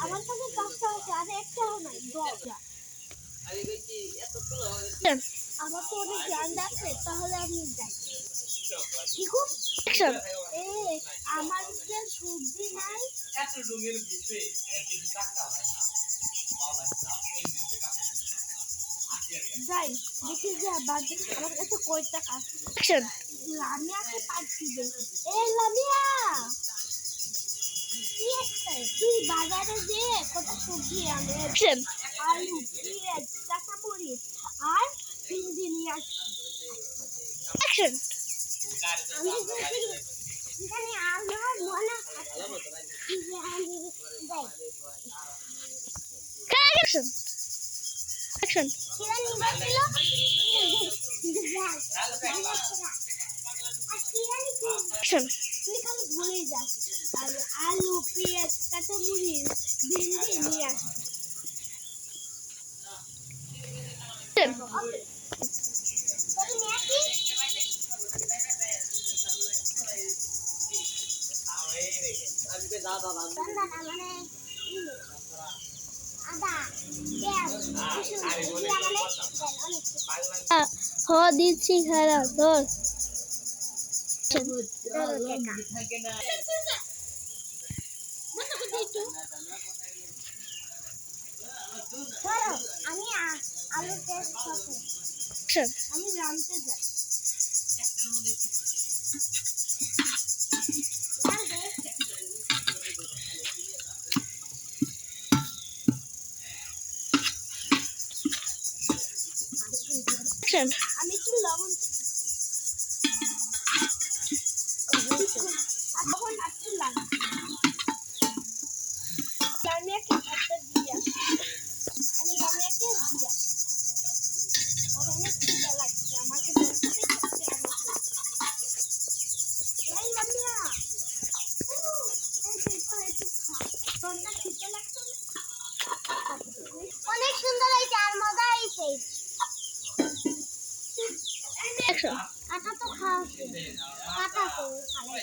আমার কাছে 5টা আছে আর একটাও নাই 10টা। আমার তো অনেক জ্ঞান আছে, তাহলে আমি যাই। আমার যে সবজি নাই যাই দেখি যে আমার কাছে কয় টাকা আছে। লামিয়াকে পাচ্ছি দে। এই লামিয়া, তুই বাজারে যে কত সবজি আনে, আলু, পেঁয়াজ, কাঁচামরিচ আর ভিন্ডি নিয়ে আসছি। আমি এখানে আমার মনে তুই খালি ভুলে যাস। আর আলু, পেঁয়াজ, কাঁচামরিচ, ভিন্ডি নিয়ে আসছি। দিচ্ছি খারাপ ধর আমি আলু আমি রামতে যাই। আমি একটু লবণ অনেক সুন্দর হয়েছে আর মজা হয়েছে। কাঁটা তো খাওয়া কাঁটা তো খাওয়া